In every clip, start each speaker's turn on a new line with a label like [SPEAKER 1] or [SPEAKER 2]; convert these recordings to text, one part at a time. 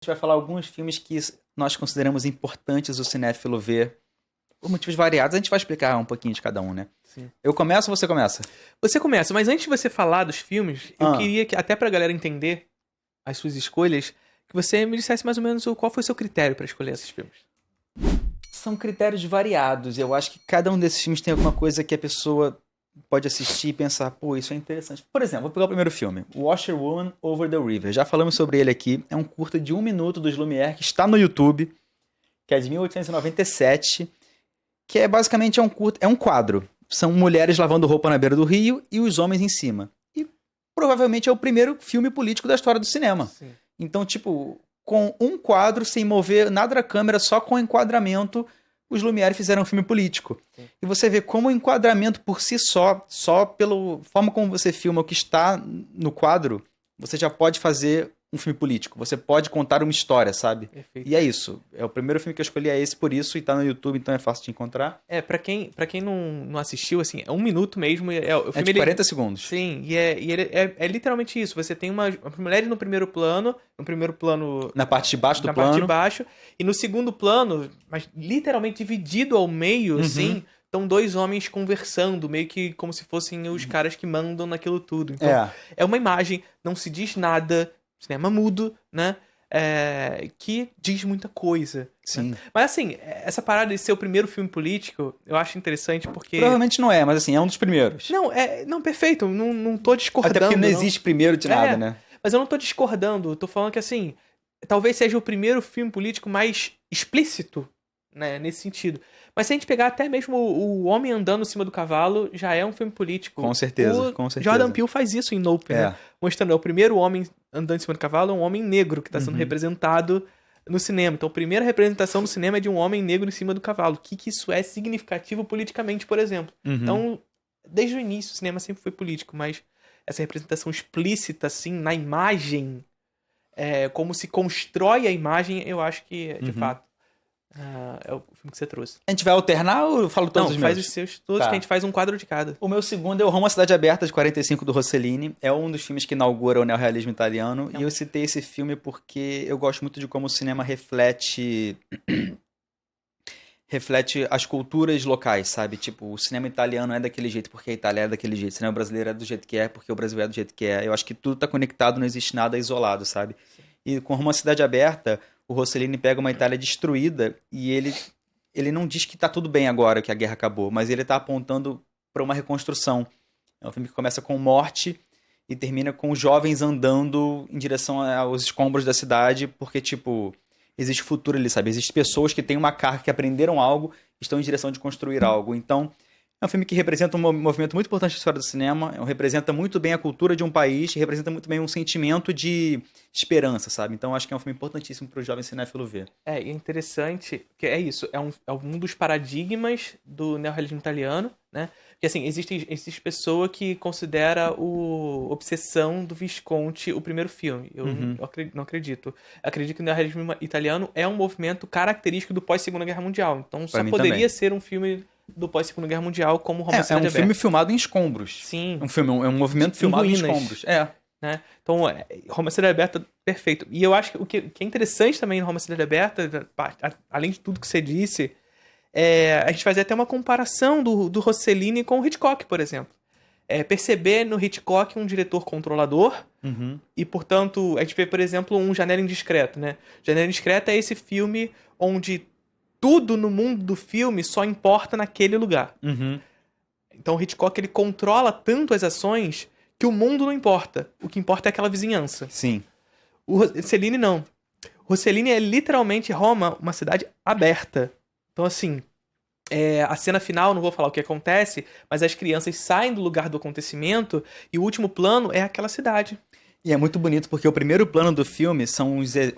[SPEAKER 1] gente vai falar alguns filmes que nós consideramos importantes o cinéfilo ver, por motivos variados. A gente vai explicar um pouquinho de cada um, né?
[SPEAKER 2] Sim.
[SPEAKER 1] Eu começo ou você começa?
[SPEAKER 2] Você começa, mas antes de você falar dos filmes, eu queria que, até pra galera entender as suas escolhas, que você me dissesse mais ou menos qual foi o seu critério pra escolher esses filmes.
[SPEAKER 1] São critérios variados. Eu acho que cada um desses filmes tem alguma coisa que a pessoa pode assistir e pensar, pô, isso é interessante. Por exemplo, vou pegar o primeiro filme, Washerwoman Over the River. Já falamos sobre ele aqui. É um curta de 1 minuto dos Lumière, que está no YouTube, que é de 1897, que é basicamente é um quadro. São mulheres lavando roupa na beira do rio e os homens em cima. E provavelmente é o primeiro filme político da história do cinema.
[SPEAKER 2] Sim.
[SPEAKER 1] Então, tipo, com um quadro, sem mover nada da câmera, só com enquadramento, os Lumière fizeram um filme político.
[SPEAKER 2] Sim.
[SPEAKER 1] E você vê como o enquadramento por si só pela forma como você filma o que está no quadro, você já pode fazer um filme político. Você pode contar uma história, sabe?
[SPEAKER 2] Perfeito.
[SPEAKER 1] E é isso. É o primeiro filme que eu escolhi, é esse por isso, e tá no YouTube, então é fácil de encontrar.
[SPEAKER 2] Pra quem não assistiu, assim, é 1 minuto mesmo. O
[SPEAKER 1] É
[SPEAKER 2] filme,
[SPEAKER 1] de 40 segundos.
[SPEAKER 2] Sim, e ele é literalmente isso. Você tem uma mulher no primeiro plano,
[SPEAKER 1] Na parte de baixo do
[SPEAKER 2] na
[SPEAKER 1] plano.
[SPEAKER 2] parte de baixo, e no segundo plano, mas literalmente dividido ao meio, assim, estão 2 homens conversando, meio que como se fossem os caras que mandam naquilo tudo. Então, é uma imagem, não se diz nada, cinema mudo, né? Que diz muita coisa.
[SPEAKER 1] Sim.
[SPEAKER 2] Né? Mas assim, essa parada de ser o primeiro filme político, eu acho interessante porque...
[SPEAKER 1] Provavelmente não é, mas assim, é um dos primeiros.
[SPEAKER 2] Não, perfeito, não tô discordando.
[SPEAKER 1] Até porque não existe primeiro de nada, né?
[SPEAKER 2] Mas eu não tô discordando, tô falando que assim, talvez seja o primeiro filme político mais explícito, né, nesse sentido. Mas se a gente pegar até mesmo o homem andando em cima do cavalo, já é um filme político.
[SPEAKER 1] Com certeza, com certeza.
[SPEAKER 2] Jordan Peele faz isso em Nope, né? Mostrando, o primeiro homem andando em cima do cavalo é um homem negro que está sendo representado no cinema. Então, a primeira representação no cinema é de um homem negro em cima do cavalo. O que isso é significativo politicamente, por exemplo. Então, desde o início, o cinema sempre foi político, mas essa representação explícita, assim, na imagem, como se constrói a imagem, eu acho que, de fato, é o filme que você trouxe.
[SPEAKER 1] A gente vai alternar ou eu falo todos os meus?
[SPEAKER 2] Não, faz os seus todos, que a gente faz um quadro de cada.
[SPEAKER 1] O meu segundo é o Roma Cidade Aberta, de 45, do Rossellini. É um dos filmes que inaugura o neorrealismo italiano. E eu citei esse filme porque eu gosto muito de como o cinema reflete as culturas locais, sabe? Tipo, o cinema italiano é daquele jeito porque a Itália é daquele jeito. O cinema brasileiro é do jeito que é porque o Brasil é do jeito que é. Eu acho que tudo tá conectado, não existe nada isolado, sabe? Sim. E com Roma Cidade Aberta, o Rossellini pega uma Itália destruída e ele não diz que tá tudo bem agora, que a guerra acabou, mas ele tá apontando para uma reconstrução. É um filme que começa com morte e termina com jovens andando em direção aos escombros da cidade, porque, tipo, existe futuro ali, sabe? Existem pessoas que têm uma carga, que aprenderam algo, estão em direção de construir algo. Então, é um filme que representa um movimento muito importante na história do cinema, representa muito bem a cultura de um país, representa muito bem um sentimento de esperança, sabe? Então, acho que é um filme importantíssimo para o jovem cinéfilo ver.
[SPEAKER 2] É interessante, que é isso, é um dos paradigmas do neorrealismo italiano, né? Porque, assim, existe pessoa que considera o Obsessão do Visconti o primeiro filme. Eu não acredito. Acredito que o neorrealismo italiano é um movimento característico do pós-Segunda Guerra Mundial. Então, só poderia também ser um filme do pós-Segunda Guerra Mundial como Roma Cidade Aberta.
[SPEAKER 1] É um filme filmado em escombros.
[SPEAKER 2] Sim.
[SPEAKER 1] É um movimento filmado em escombros.
[SPEAKER 2] Né? Então, Roma Cidade Aberta, perfeito. E eu acho que o que é interessante também em Roma Cidade Aberta, além de tudo que você disse, a gente fazer até uma comparação do Rossellini com o Hitchcock, por exemplo. Perceber no Hitchcock um diretor controlador e, portanto, a gente vê, por exemplo, um Janela Indiscreta, né? Janela Indiscreta é esse filme onde tudo no mundo do filme só importa naquele lugar. Então o Hitchcock ele controla tanto as ações que o mundo não importa. O que importa é aquela vizinhança.
[SPEAKER 1] Sim.
[SPEAKER 2] O Rossellini não. O Rossellini é literalmente Roma, uma cidade aberta. Então assim, a cena final, não vou falar o que acontece, mas as crianças saem do lugar do acontecimento e o último plano é aquela cidade.
[SPEAKER 1] E é muito bonito porque o primeiro plano do filme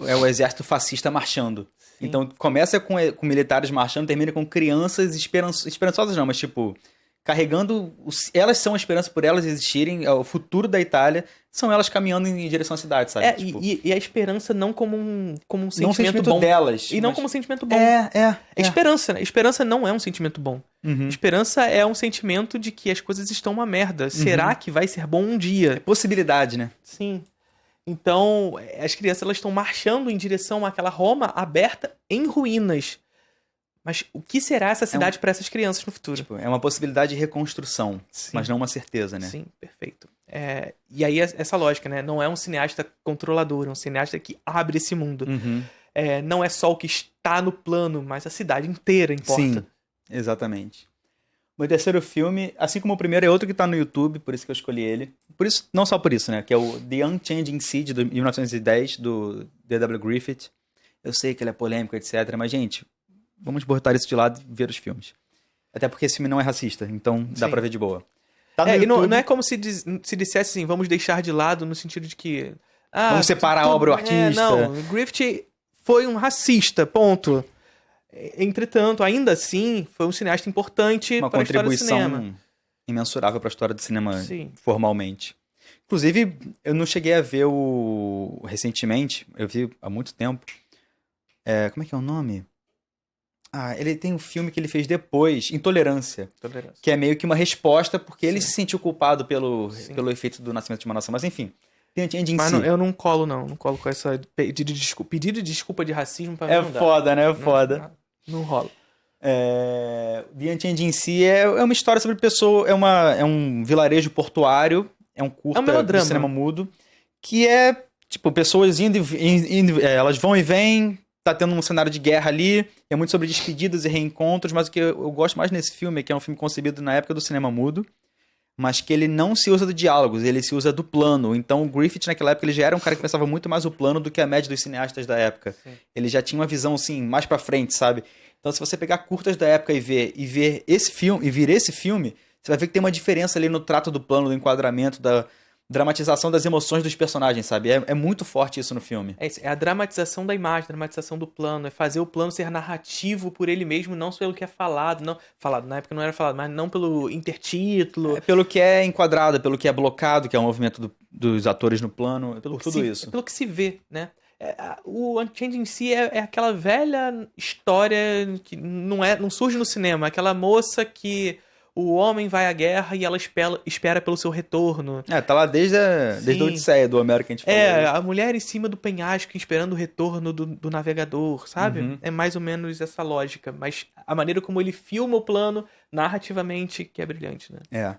[SPEAKER 1] é o exército fascista marchando. Sim. Então começa com militares marchando, termina com crianças esperançosas não, mas tipo, carregando... Elas são a esperança por elas existirem, o futuro da Itália, são elas caminhando em direção à cidade, sabe?
[SPEAKER 2] Tipo, e a esperança não como um sentimento
[SPEAKER 1] não
[SPEAKER 2] bom.
[SPEAKER 1] delas.
[SPEAKER 2] E não como um sentimento bom. Esperança, né? Esperança não é um sentimento bom. Esperança é um sentimento de que as coisas estão uma merda. Será que vai ser bom um dia?
[SPEAKER 1] É possibilidade, né?
[SPEAKER 2] Sim. Então, as crianças elas estão marchando em direção àquela Roma aberta em ruínas. Mas o que será essa cidade para essas crianças no futuro?
[SPEAKER 1] Tipo, é uma possibilidade de reconstrução,
[SPEAKER 2] Sim.
[SPEAKER 1] mas não uma certeza, né?
[SPEAKER 2] Sim, perfeito. E aí, essa lógica, né? Não é um cineasta controlador, é um cineasta que abre esse mundo.
[SPEAKER 1] Uhum.
[SPEAKER 2] Não é só o que está no plano, mas a cidade inteira importa.
[SPEAKER 1] Sim, exatamente. O meu terceiro filme, assim como o primeiro, é outro que tá no YouTube, por isso que eu escolhi ele. Por isso, não só por isso, né? Que é o The Unchanging Sea, de 1910, do D.W. Griffith. Eu sei que ele é polêmico, etc. Mas, gente, vamos botar isso de lado e ver os filmes. Até porque esse filme não é racista, então dá pra ver de boa. Tá no
[SPEAKER 2] E
[SPEAKER 1] YouTube.
[SPEAKER 2] não é como se dissesse assim, vamos deixar de lado no sentido de que...
[SPEAKER 1] vamos separar a obra do artista.
[SPEAKER 2] Não, Griffith foi um racista, ponto. Entretanto, ainda assim, foi um cineasta importante
[SPEAKER 1] Uma
[SPEAKER 2] para a história do cinema.
[SPEAKER 1] contribuição imensurável para a história do cinema,
[SPEAKER 2] Sim.
[SPEAKER 1] formalmente. Inclusive, eu não cheguei a ver recentemente, eu vi há muito tempo. Como é que é o nome? Ele tem um filme que ele fez depois, Intolerância. Que é meio que uma resposta, porque ele se sentiu culpado pelo efeito do nascimento de uma nação. Mas enfim,
[SPEAKER 2] Mas eu não colo, não. Não colo com essa pedido de desculpa de racismo pra mim não dá.
[SPEAKER 1] Foda, né? É foda.
[SPEAKER 2] Não rola.
[SPEAKER 1] The Unchanging Sea é uma história sobre pessoa... É um vilarejo portuário. É um curta
[SPEAKER 2] melodrama.
[SPEAKER 1] do cinema mudo. Que é, tipo, pessoas indo elas vão e vêm. Tá tendo um cenário de guerra ali. É muito sobre despedidas e reencontros. Mas o que eu gosto mais nesse filme é que é um filme concebido na época do cinema mudo. Mas que ele não se usa de diálogos, ele se usa do plano. Então o Griffith naquela época ele já era um cara que pensava muito mais o plano do que a média dos cineastas da época. Sim. Ele já tinha uma visão assim, mais pra frente, sabe? Então se você pegar curtas da época e ver esse filme, você vai ver que tem uma diferença ali no trato do plano, do enquadramento, da dramatização das emoções dos personagens, sabe? É muito forte isso no filme.
[SPEAKER 2] É a dramatização da imagem, a dramatização do plano, é fazer o plano ser narrativo por ele mesmo, não pelo que é falado. Não, falado, na época não era falado, mas não pelo intertítulo.
[SPEAKER 1] É pelo que é enquadrado, pelo que é blocado, que é o movimento dos atores no plano, pelo tudo isso.
[SPEAKER 2] Pelo que se vê, né? O Unchanging Sea é aquela velha história que não surge no cinema, aquela moça que... O homem vai à guerra e ela espera pelo seu retorno.
[SPEAKER 1] Tá lá desde a Odisseia do Homero que a gente falou.
[SPEAKER 2] A mulher em cima do penhasco esperando o retorno do navegador, sabe?
[SPEAKER 1] Uhum.
[SPEAKER 2] É mais ou menos essa lógica. Mas a maneira como ele filma o plano, narrativamente, que é brilhante, né?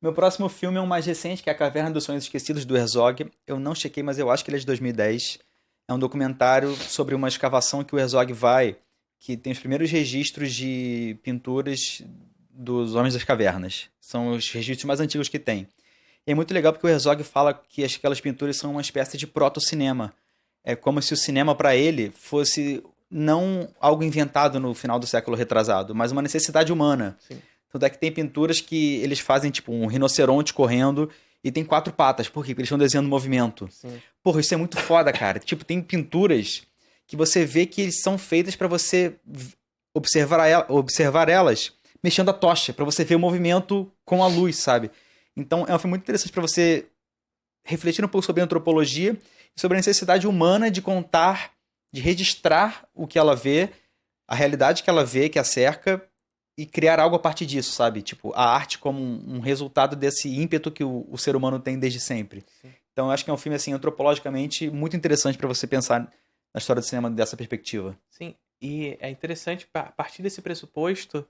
[SPEAKER 1] Meu próximo filme é um mais recente, que é A Caverna dos Sonhos Esquecidos, do Herzog. Eu não chequei, mas eu acho que ele é de 2010. É um documentário sobre uma escavação que o Herzog vai, que tem os primeiros registros de pinturas dos Homens das Cavernas. São os registros mais antigos que tem. E é muito legal porque o Herzog fala que aquelas pinturas são uma espécie de proto-cinema. É como se o cinema para ele fosse não algo inventado no final do século retrasado, mas uma necessidade humana.
[SPEAKER 2] Sim.
[SPEAKER 1] Tanto é que tem pinturas que eles fazem tipo um rinoceronte correndo e tem 4 patas. Por quê? Porque eles estão desenhando movimento.
[SPEAKER 2] Sim.
[SPEAKER 1] Porra, isso é muito foda, cara. Tipo, tem pinturas que você vê que são feitas para você observar elas mexendo a tocha, pra você ver o movimento com a luz, sabe? Então é um filme muito interessante pra você refletir um pouco sobre a antropologia e sobre a necessidade humana de contar, de registrar o que ela vê, a realidade que ela vê, que a cerca, e criar algo a partir disso, sabe? Tipo, a arte como um resultado desse ímpeto que o ser humano tem desde sempre. Sim. Então eu acho que é um filme, assim, antropologicamente muito interessante pra você pensar na história do cinema dessa perspectiva.
[SPEAKER 2] Sim, e é interessante, a partir desse pressuposto,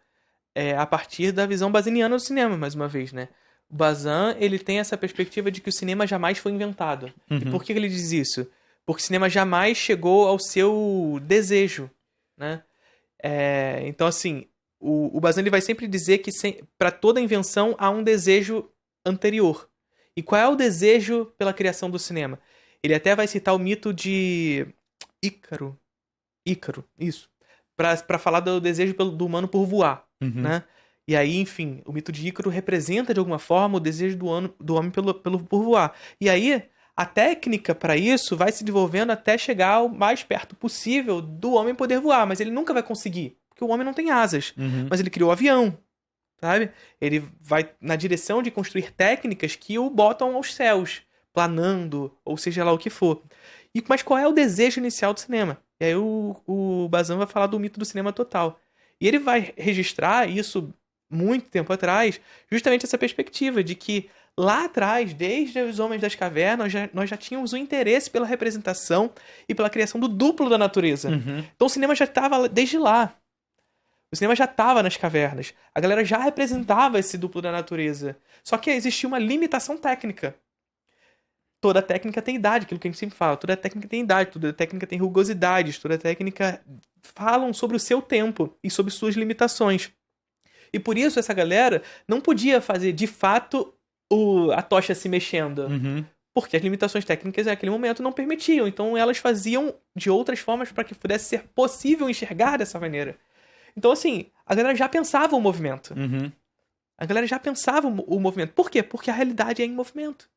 [SPEAKER 2] a partir da visão baziniana do cinema, mais uma vez, né? O Bazin, ele tem essa perspectiva de que o cinema jamais foi inventado.
[SPEAKER 1] Uhum.
[SPEAKER 2] E por que ele diz isso? Porque o cinema jamais chegou ao seu desejo, né? Então, assim, o Bazin ele vai sempre dizer que para toda invenção há um desejo anterior. E qual é o desejo pela criação do cinema? Ele até vai citar o mito de Ícaro, isso. Para falar do desejo do humano por voar.
[SPEAKER 1] Uhum.
[SPEAKER 2] Né? E aí, enfim, o mito de Ícaro representa de alguma forma o desejo do homem por voar. E aí, a técnica para isso vai se desenvolvendo até chegar o mais perto possível do homem poder voar. Mas ele nunca vai conseguir, porque o homem não tem asas.
[SPEAKER 1] Uhum.
[SPEAKER 2] Mas ele criou o avião, sabe? Ele vai na direção de construir técnicas que o botam aos céus, planando, ou seja lá o que for. Mas qual é o desejo inicial do cinema? E aí o Bazin vai falar do mito do cinema total. E ele vai registrar isso muito tempo atrás, justamente essa perspectiva de que lá atrás, desde os Homens das Cavernas, nós já tínhamos um interesse pela representação e pela criação do duplo da natureza.
[SPEAKER 1] Uhum.
[SPEAKER 2] Então o cinema já estava desde lá. O cinema já estava nas cavernas. A galera já representava esse duplo da natureza. Só que existia uma limitação técnica. Toda técnica tem idade, aquilo que a gente sempre fala. Toda técnica tem idade, toda técnica tem rugosidades, toda técnica falam sobre o seu tempo e sobre suas limitações. E por isso essa galera não podia fazer, de fato, a tocha se mexendo.
[SPEAKER 1] Uhum.
[SPEAKER 2] Porque as limitações técnicas naquele momento não permitiam. Então elas faziam de outras formas para que pudesse ser possível enxergar dessa maneira. Então, assim, a galera já pensava o movimento.
[SPEAKER 1] Uhum.
[SPEAKER 2] A galera já pensava o movimento. Por quê? Porque a realidade é em movimento.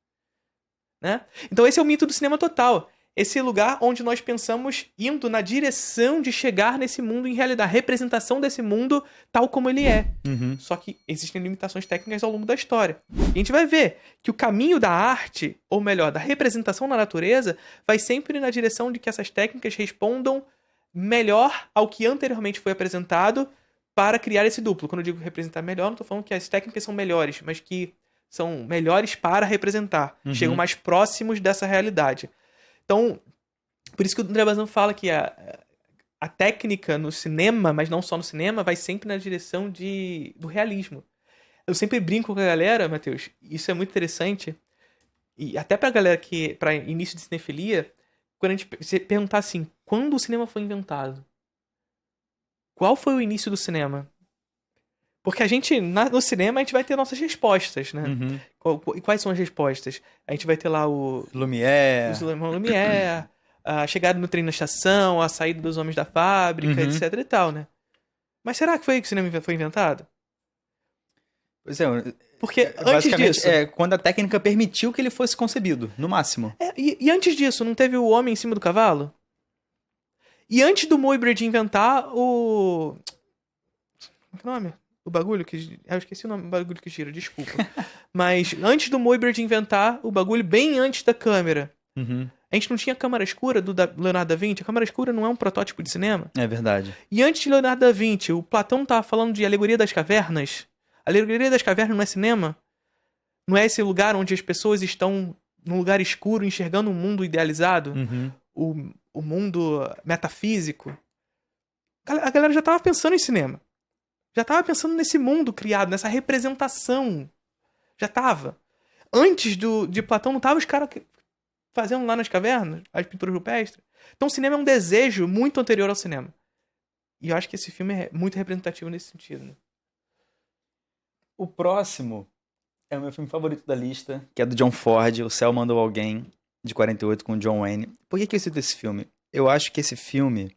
[SPEAKER 2] Né? Então esse é o mito do cinema total. Esse lugar onde nós pensamos indo na direção de chegar nesse mundo em realidade. A representação desse mundo tal como ele é.
[SPEAKER 1] Uhum.
[SPEAKER 2] Só que existem limitações técnicas ao longo da história. E a gente vai ver que o caminho da arte, ou melhor, da representação na natureza, vai sempre na direção de que essas técnicas respondam melhor ao que anteriormente foi apresentado para criar esse duplo. Quando eu digo representar melhor, não estou falando que as técnicas são melhores, mas que são melhores para representar.
[SPEAKER 1] Uhum.
[SPEAKER 2] Chegam mais próximos dessa realidade. Então, por isso que o André Bazin fala que a técnica no cinema, mas não só no cinema, vai sempre na direção do realismo. Eu sempre brinco com a galera, Matheus, isso é muito interessante, e até pra galera para início de cinefilia, quando a gente se perguntar assim, quando o cinema foi inventado? Qual foi o início do cinema? Porque a gente, no cinema, a gente vai ter nossas respostas, né?
[SPEAKER 1] Uhum.
[SPEAKER 2] E quais são as respostas? A gente vai ter lá os
[SPEAKER 1] Lumière.
[SPEAKER 2] irmãos Lumière, a chegada no trem na estação, a saída dos homens da fábrica,
[SPEAKER 1] Uhum.
[SPEAKER 2] etc e tal, né? Mas será que foi aí que o cinema foi inventado?
[SPEAKER 1] Pois é,
[SPEAKER 2] Porque antes
[SPEAKER 1] basicamente
[SPEAKER 2] disso...
[SPEAKER 1] é quando a técnica permitiu que ele fosse concebido, no máximo.
[SPEAKER 2] E antes disso, não teve o homem em cima do cavalo? E antes do Muybridge inventar o... Como é que é o nome? O bagulho que... Eu esqueci o nome do bagulho que gira, desculpa. Mas antes do Muybridge inventar o bagulho, bem antes da câmera,
[SPEAKER 1] Uhum.
[SPEAKER 2] a gente não tinha câmera escura do Leonardo da Vinci? A câmera escura não é um protótipo de cinema?
[SPEAKER 1] É verdade.
[SPEAKER 2] E antes de Leonardo da Vinci, o Platão tava falando de alegoria das cavernas. A alegoria das cavernas não é cinema? Não é esse lugar onde as pessoas estão num lugar escuro enxergando um mundo idealizado?
[SPEAKER 1] Uhum.
[SPEAKER 2] O mundo metafísico? A galera já tava pensando em cinema. Já tava pensando nesse mundo criado, nessa representação. Já tava. Antes de Platão, não tava os caras fazendo lá nas cavernas as pinturas rupestres? Então o cinema é um desejo muito anterior ao cinema. E eu acho que esse filme é muito representativo nesse sentido, né?
[SPEAKER 1] O próximo é o meu filme favorito da lista, que é do John Ford, O Céu Mandou Alguém, de 48, com o John Wayne. Por que eu cito esse filme? Eu acho que esse filme,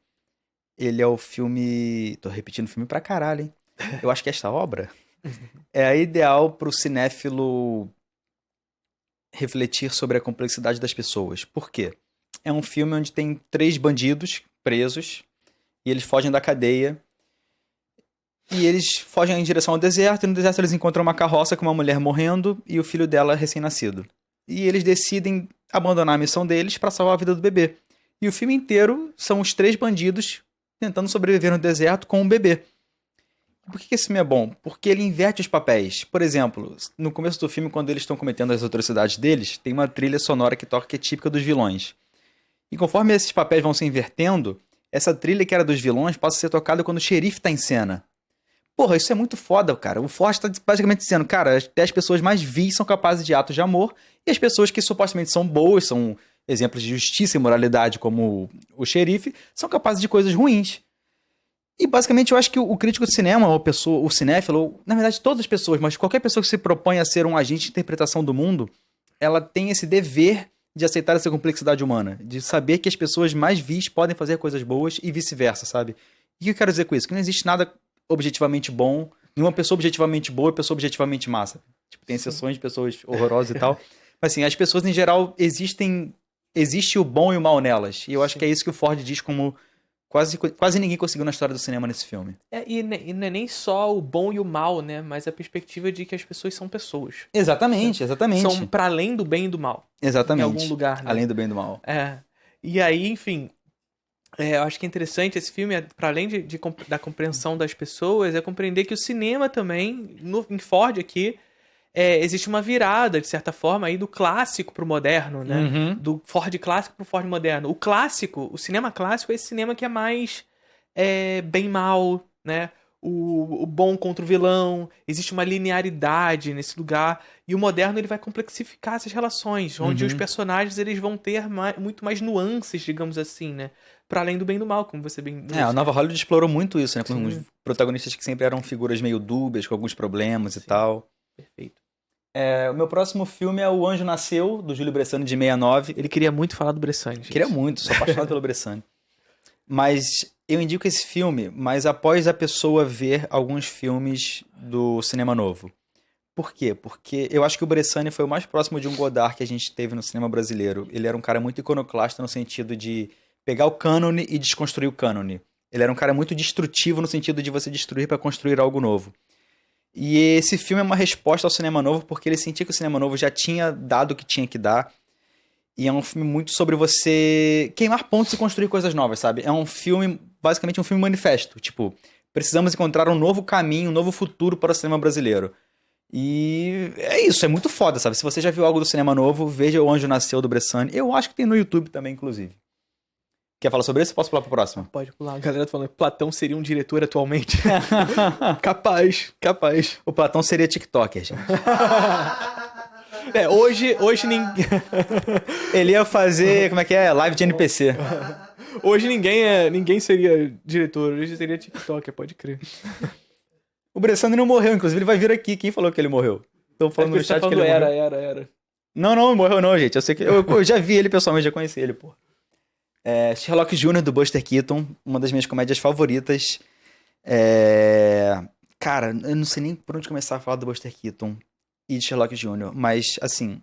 [SPEAKER 1] ele é o filme... Tô repetindo o filme pra caralho, hein? Eu acho que esta obra é a ideal pro cinéfilo refletir sobre a complexidade das pessoas. Por quê? É um filme onde tem 3 bandidos presos e eles fogem da cadeia. E eles fogem em direção ao deserto, e no deserto eles encontram uma carroça com uma mulher morrendo e o filho dela recém-nascido. E eles decidem abandonar a missão deles para salvar a vida do bebê. E o filme inteiro são os 3 bandidos tentando sobreviver no deserto com um bebê. Por que esse filme é bom? Porque ele inverte os papéis. Por exemplo, no começo do filme, quando eles estão cometendo as atrocidades deles, tem uma trilha sonora que toca que é típica dos vilões. E conforme esses papéis vão se invertendo, essa trilha que era dos vilões passa a ser tocada quando o xerife tá em cena. Porra, isso é muito foda, cara. O Ford tá basicamente dizendo, cara, até as pessoas mais vis são capazes de atos de amor, e as pessoas que supostamente são boas, são exemplos de justiça e moralidade, como o xerife, são capazes de coisas ruins. E basicamente eu acho que o crítico de cinema, ou o cinéfilo, ou, na verdade todas as pessoas, mas qualquer pessoa que se propõe a ser um agente de interpretação do mundo, ela tem esse dever de aceitar essa complexidade humana, de saber que as pessoas mais vis podem fazer coisas boas e vice-versa, sabe? E o que eu quero dizer com isso? Que não existe nada objetivamente bom, nenhuma pessoa objetivamente boa e pessoa objetivamente massa. Tipo, tem exceções de pessoas horrorosas e tal. Mas assim, as pessoas em geral existe o bom e o mal nelas. E eu acho que é isso que o Ford diz como quase ninguém conseguiu na história do cinema nesse filme.
[SPEAKER 2] E não é nem só o bom e o mal, né? Mas a perspectiva de que as pessoas são pessoas.
[SPEAKER 1] Exatamente.
[SPEAKER 2] São para além do bem e do mal.
[SPEAKER 1] Exatamente.
[SPEAKER 2] Em algum lugar, né?
[SPEAKER 1] Além do bem e do mal.
[SPEAKER 2] E aí, enfim, eu acho que é interessante esse filme, para além da compreensão das pessoas, é compreender que o cinema também, em Ford aqui, existe uma virada, de certa forma, aí do clássico pro moderno, né?
[SPEAKER 1] Uhum.
[SPEAKER 2] Do Ford clássico pro Ford moderno. O clássico, o cinema clássico é esse cinema que é mais bem mal, né? O bom contra o vilão, existe uma linearidade nesse lugar, e o moderno ele vai complexificar essas relações, onde os personagens eles vão ter muito mais nuances, digamos assim, né? Para além do bem e do mal, como você bem disse.
[SPEAKER 1] A Nova Hollywood explorou muito isso, né? Com
[SPEAKER 2] Sim.
[SPEAKER 1] os protagonistas que sempre eram figuras meio dúbias, com alguns problemas e
[SPEAKER 2] Sim.
[SPEAKER 1] tal.
[SPEAKER 2] Perfeito.
[SPEAKER 1] O meu próximo filme é O Anjo Nasceu, do Júlio Bressani, de 69.
[SPEAKER 2] Ele queria muito falar do Bressani, gente.
[SPEAKER 1] Queria muito, sou apaixonado pelo Bressani. Mas eu indico esse filme, mas após a pessoa ver alguns filmes do cinema novo. Por quê? Porque eu acho que o Bressani foi o mais próximo de um Godard que a gente teve no cinema brasileiro. Ele era um cara muito iconoclasta no sentido de pegar o cânone e desconstruir o cânone. Ele era um cara muito destrutivo no sentido de você destruir para construir algo novo. E esse filme é uma resposta ao cinema novo porque ele sentia que o cinema novo já tinha dado o que tinha que dar. E é um filme muito sobre você queimar pontos e construir coisas novas, sabe? É um filme, basicamente um filme manifesto. Tipo, precisamos encontrar um novo caminho, um novo futuro para o cinema brasileiro. E é isso, é muito foda, sabe? Se você já viu algo do cinema novo, veja O Anjo Nasceu, do Bressani. Eu acho que tem no YouTube também, inclusive. Quer falar sobre isso ou posso pular pro próximo?
[SPEAKER 2] Pode pular. A galera tá falando que Platão seria um diretor atualmente. Capaz.
[SPEAKER 1] O Platão seria TikToker, gente.
[SPEAKER 2] Hoje ninguém...
[SPEAKER 1] Ele ia fazer, como é que é? Live de NPC.
[SPEAKER 2] Hoje ninguém seria diretor, hoje seria TikToker, pode crer.
[SPEAKER 1] O Bressani não morreu, inclusive ele vai vir aqui. Quem falou que ele morreu? Tô falando no chat que ele morreu.
[SPEAKER 2] Era.
[SPEAKER 1] Não morreu não, gente. Eu sei que eu já vi ele pessoalmente, já conheci ele, pô. Sherlock Jr. do Buster Keaton, uma das minhas comédias favoritas. Cara, eu não sei nem por onde começar a falar do Buster Keaton e de Sherlock Jr., mas, assim,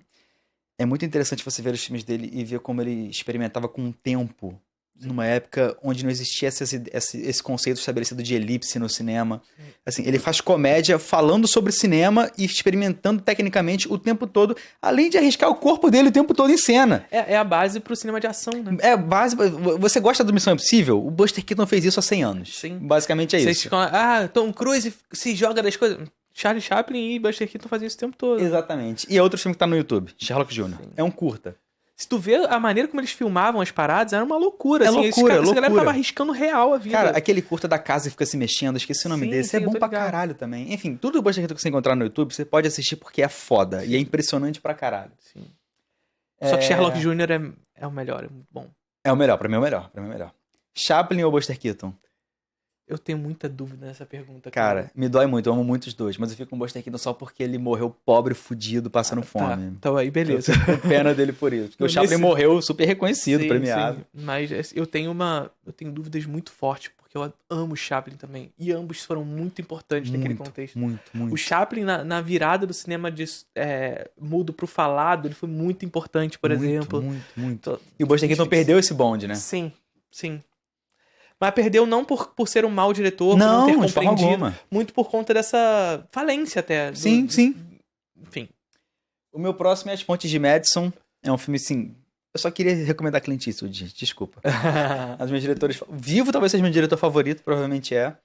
[SPEAKER 1] é muito interessante você ver os filmes dele e ver como ele experimentava com o tempo, numa época onde não existia esse conceito estabelecido de elipse no cinema. Assim, ele faz comédia falando sobre cinema e experimentando tecnicamente o tempo todo, além de arriscar o corpo dele o tempo todo em cena.
[SPEAKER 2] É a base pro cinema de ação, né?
[SPEAKER 1] É a base... Você gosta do Missão Impossível? O Buster Keaton fez isso há 100 anos.
[SPEAKER 2] Sim.
[SPEAKER 1] Basicamente é
[SPEAKER 2] Vocês
[SPEAKER 1] isso.
[SPEAKER 2] ficam, Tom Cruise se joga das coisas... Charlie Chaplin e Buster Keaton faziam isso o tempo todo.
[SPEAKER 1] Exatamente. E é outro filme que tá no YouTube, Sherlock Jr.
[SPEAKER 2] Sim.
[SPEAKER 1] É um curta.
[SPEAKER 2] Se tu vê a maneira como eles filmavam as paradas, era uma loucura. Assim,
[SPEAKER 1] loucura.
[SPEAKER 2] Essa galera tava arriscando real a vida.
[SPEAKER 1] Cara, aquele curta da casa e fica se mexendo, esqueci o nome desse. É bom pra caralho também. Enfim, tudo o Buster Keaton que você encontrar no YouTube, você pode assistir porque é foda. E é impressionante pra caralho.
[SPEAKER 2] Sim. Só que Sherlock Jr. é o melhor, é muito bom.
[SPEAKER 1] É o melhor, pra mim é o melhor. Chaplin ou Buster Keaton?
[SPEAKER 2] Eu tenho muita dúvida nessa pergunta.
[SPEAKER 1] Cara, me dói muito, eu amo muito os dois, mas eu fico com o Buster Keaton só porque ele morreu pobre, fudido, passando fome.
[SPEAKER 2] Então aí, beleza.
[SPEAKER 1] Eu fico com pena dele por isso. Porque o Chaplin morreu super reconhecido, premiado.
[SPEAKER 2] Sim. Mas eu tenho dúvidas muito fortes, porque eu amo o Chaplin também. E ambos foram muito importantes naquele contexto.
[SPEAKER 1] Muito.
[SPEAKER 2] O Chaplin, na virada do cinema mudo pro falado, ele foi muito importante, por exemplo.
[SPEAKER 1] Muito. E o Buster Keaton perdeu esse bonde, né?
[SPEAKER 2] Sim. Mas perdeu não por ser um mau diretor, por não ter compreendido. Muito por conta dessa falência até.
[SPEAKER 1] Sim.
[SPEAKER 2] Enfim.
[SPEAKER 1] O meu próximo é As Pontes de Madison. É um filme, assim... Eu só queria recomendar Clint Eastwood, gente. Desculpa. As minhas diretoras... Vivo talvez seja meu diretor favorito, provavelmente é.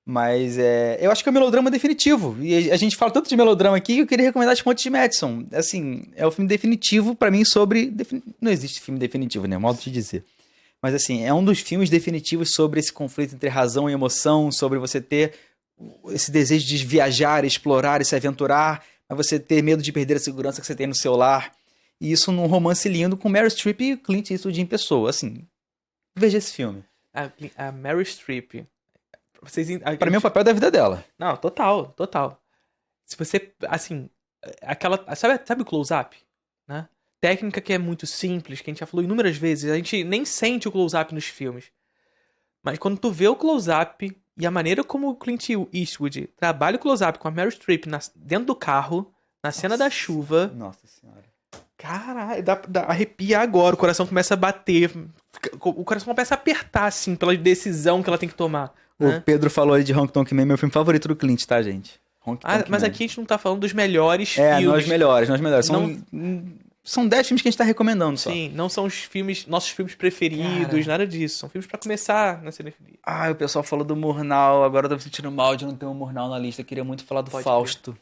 [SPEAKER 1] Mas eu acho que é o melodrama definitivo. E a gente fala tanto de melodrama aqui que eu queria recomendar As Pontes de Madison. Assim, é o filme definitivo pra mim sobre... Não existe filme definitivo, né? Modo de dizer. Mas, assim, é um dos filmes definitivos sobre esse conflito entre razão e emoção, sobre você ter esse desejo de viajar, explorar e se aventurar, mas você ter medo de perder a segurança que você tem no seu lar. E isso num romance lindo com Meryl Streep e Clint Eastwood em pessoa. Assim, veja esse filme.
[SPEAKER 2] A Meryl Streep...
[SPEAKER 1] Pra mim é o papel da vida dela.
[SPEAKER 2] Não, total. Se você, assim... Sabe o close-up? Né? Técnica que é muito simples, que a gente já falou inúmeras vezes. A gente nem sente o close-up nos filmes. Mas quando tu vê o close-up e a maneira como o Clint Eastwood trabalha o close-up com a Meryl Streep dentro do carro, na cena da chuva...
[SPEAKER 1] Nossa senhora.
[SPEAKER 2] Caralho, dá arrepia agora. O coração começa a bater. O coração começa a apertar, assim, pela decisão que ela tem que tomar. Né?
[SPEAKER 1] O Pedro falou aí de Honky Tonk Man, meu filme favorito do Clint, tá, gente?
[SPEAKER 2] Mas aqui a gente não tá falando dos melhores filmes.
[SPEAKER 1] Nós melhores. São 10 filmes que a gente tá recomendando só.
[SPEAKER 2] Sim, não são nossos filmes preferidos, nada disso. São filmes pra começar na cinefilia.
[SPEAKER 1] O pessoal falou do Murnau, agora eu tô me sentindo mal de não ter um Murnau na lista. Eu queria muito falar do Fausto.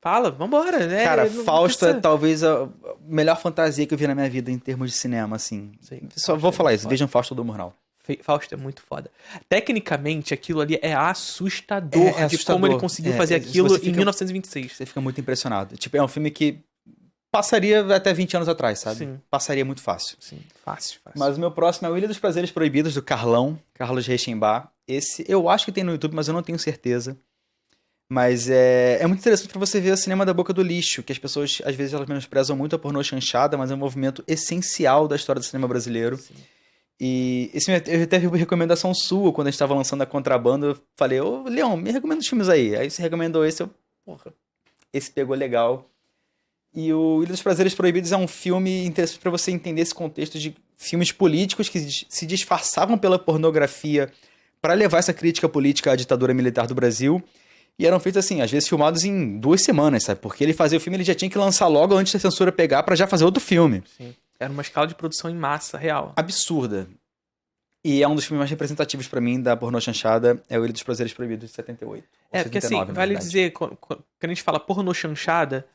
[SPEAKER 2] Fala, vambora, né?
[SPEAKER 1] Cara,
[SPEAKER 2] Não
[SPEAKER 1] Fausto
[SPEAKER 2] precisa-
[SPEAKER 1] é talvez a melhor fantasia que eu vi na minha vida em termos de cinema, assim.
[SPEAKER 2] Sim,
[SPEAKER 1] Só
[SPEAKER 2] Fausto
[SPEAKER 1] vou
[SPEAKER 2] é
[SPEAKER 1] falar
[SPEAKER 2] muito
[SPEAKER 1] isso,
[SPEAKER 2] foda.
[SPEAKER 1] vejam Fausto do Murnau.
[SPEAKER 2] Fausto é muito foda. Tecnicamente, aquilo ali é assustador
[SPEAKER 1] É
[SPEAKER 2] de
[SPEAKER 1] assustador.
[SPEAKER 2] como ele conseguiu
[SPEAKER 1] É,
[SPEAKER 2] fazer
[SPEAKER 1] se
[SPEAKER 2] aquilo
[SPEAKER 1] você
[SPEAKER 2] em
[SPEAKER 1] fica-
[SPEAKER 2] 1926.
[SPEAKER 1] Você fica muito impressionado. Tipo, é um filme que passaria até 20 anos atrás, sabe?
[SPEAKER 2] Sim.
[SPEAKER 1] Passaria muito fácil.
[SPEAKER 2] Sim, fácil.
[SPEAKER 1] Mas o meu próximo é o Ilha dos Prazeres Proibidos, do Carlão, Carlos Reichenbach. Esse eu acho que tem no YouTube, mas eu não tenho certeza. Mas é muito interessante pra você ver o cinema da boca do lixo, que as pessoas, às vezes, elas menosprezam muito a pornô chanchada, mas é um movimento essencial da história do cinema brasileiro.
[SPEAKER 2] Sim.
[SPEAKER 1] E esse eu até vi uma recomendação sua, quando a gente tava lançando a Contrabando, eu falei, ô, Leon, me recomenda os filmes aí. Aí você recomendou esse, porra, esse pegou legal. E o Ilha dos Prazeres Proibidos é um filme interessante pra você entender esse contexto de filmes políticos que se disfarçavam pela pornografia pra levar essa crítica política à ditadura militar do Brasil. E eram feitos assim, às vezes filmados em 2 semanas, sabe? Porque ele fazia o filme, ele já tinha que lançar logo antes da censura pegar pra já fazer outro filme.
[SPEAKER 2] Sim. Era uma escala de produção em massa, real.
[SPEAKER 1] Absurda. E é um dos filmes mais representativos pra mim da pornô chanchada, é o Ilha dos Prazeres Proibidos, de 78. Ou
[SPEAKER 2] Porque assim,
[SPEAKER 1] 79, na
[SPEAKER 2] vale
[SPEAKER 1] verdade.
[SPEAKER 2] dizer, quando a gente fala pornô chanchada,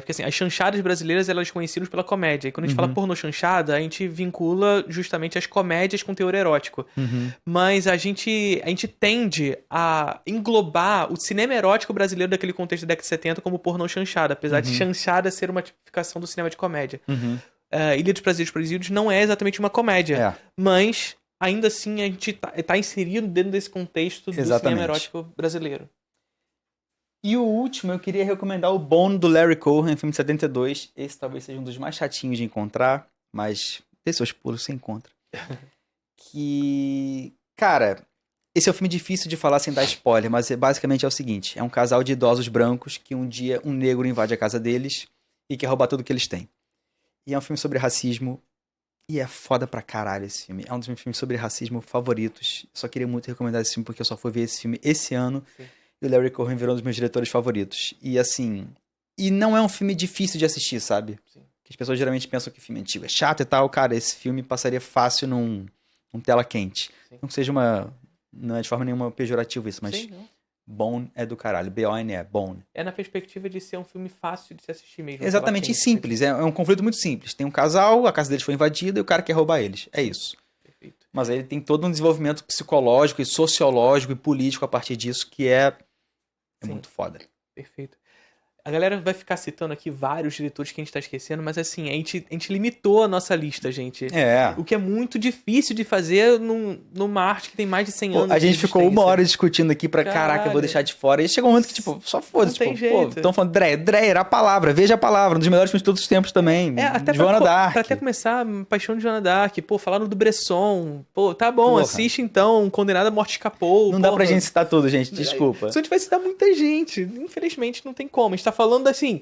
[SPEAKER 2] porque assim, as chanchadas brasileiras, elas conhecidas pela comédia. E quando a gente fala pornô chanchada, a gente vincula justamente as comédias com teor erótico.
[SPEAKER 1] Uhum.
[SPEAKER 2] Mas a gente tende a englobar o cinema erótico brasileiro daquele contexto da década de 70 como pornô chanchada, apesar de chanchada ser uma tipificação do cinema de comédia.
[SPEAKER 1] Uhum.
[SPEAKER 2] Ilha dos Prazeres Proibidos não é exatamente uma comédia,
[SPEAKER 1] É.
[SPEAKER 2] mas ainda assim a gente tá inserido dentro desse contexto do
[SPEAKER 1] Exatamente.
[SPEAKER 2] cinema erótico brasileiro.
[SPEAKER 1] E o último, eu queria recomendar o Bone, do Larry Cohen, filme de 72. Esse talvez seja um dos mais chatinhos de encontrar, mas dê seus pulos, você encontra. Que, cara, esse é um filme difícil de falar sem dar spoiler, mas basicamente é o seguinte, é um casal de idosos brancos que um dia um negro invade a casa deles e quer roubar tudo que eles têm. E é um filme sobre racismo, e é foda pra caralho esse filme. É um dos meus filmes sobre racismo favoritos. Só queria muito recomendar esse filme, porque eu só fui ver esse filme esse ano.
[SPEAKER 2] Sim.
[SPEAKER 1] E o Larry Cohen virou um dos meus diretores favoritos. E assim... E não é um filme difícil de assistir, sabe?
[SPEAKER 2] Sim.
[SPEAKER 1] Que as pessoas geralmente pensam que filme antigo é chato e tal. Cara, esse filme passaria fácil num tela quente.
[SPEAKER 2] Sim.
[SPEAKER 1] Não que seja uma... Não é de forma nenhuma pejorativa isso, mas...
[SPEAKER 2] Sim, não.
[SPEAKER 1] Bone é do caralho. B-O-N-E, Bone.
[SPEAKER 2] É na perspectiva de ser um filme fácil de se assistir mesmo.
[SPEAKER 1] Exatamente, e
[SPEAKER 2] Tela quente,
[SPEAKER 1] simples. É um conflito muito simples. Tem um casal, a casa deles foi invadida e o cara quer roubar eles. É isso.
[SPEAKER 2] Perfeito.
[SPEAKER 1] Mas aí ele tem todo um desenvolvimento psicológico e sociológico e político a partir disso que é
[SPEAKER 2] Sim.
[SPEAKER 1] muito foda.
[SPEAKER 2] Perfeito. A galera vai ficar citando aqui vários diretores que a gente tá esquecendo, mas assim, a gente limitou a nossa lista, gente.
[SPEAKER 1] É.
[SPEAKER 2] O que é muito difícil de fazer numa arte que tem mais de 100
[SPEAKER 1] Pô,
[SPEAKER 2] anos
[SPEAKER 1] a
[SPEAKER 2] de
[SPEAKER 1] gente ficou uma
[SPEAKER 2] existência.
[SPEAKER 1] hora discutindo aqui pra caraca, eu vou
[SPEAKER 2] Caralho.
[SPEAKER 1] deixar de fora. E chegou um momento que, tipo, só foda-se.
[SPEAKER 2] Não tem
[SPEAKER 1] Tipo, pô,
[SPEAKER 2] jeito.
[SPEAKER 1] estão falando Dreyer, a palavra, veja a palavra, um dos melhores filmes de todos os tempos também.
[SPEAKER 2] Até
[SPEAKER 1] Joana Dark.
[SPEAKER 2] pra até começar, Paixão de Joana Dark, pô, falaram do Bresson, pô, tá bom,
[SPEAKER 1] Porra.
[SPEAKER 2] assiste então, Condenado à Morte Escapou.
[SPEAKER 1] Não dá pra
[SPEAKER 2] porra.
[SPEAKER 1] gente citar tudo, gente, desculpa.
[SPEAKER 2] Se a gente vai citar muita gente, infelizmente não tem como. A gente tá falando assim,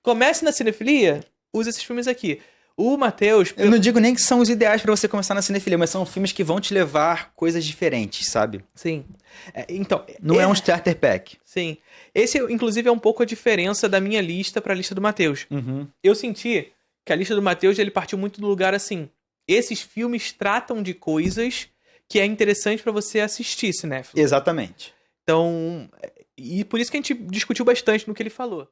[SPEAKER 2] comece na cinefilia, usa esses filmes aqui. O Matheus...
[SPEAKER 1] Eu não digo nem que são os ideais pra você começar na cinefilia, mas são filmes que vão te levar coisas diferentes, sabe?
[SPEAKER 2] Sim. Então...
[SPEAKER 1] Não é um starter pack.
[SPEAKER 2] Sim. Esse, inclusive, é um pouco a diferença da minha lista pra lista do Matheus.
[SPEAKER 1] Uhum.
[SPEAKER 2] Eu senti que a lista do Matheus, ele partiu muito do lugar assim, esses filmes tratam de coisas que é interessante pra você assistir, cinéfilo.
[SPEAKER 1] Exatamente.
[SPEAKER 2] Então, e por isso que a gente discutiu bastante no que ele falou.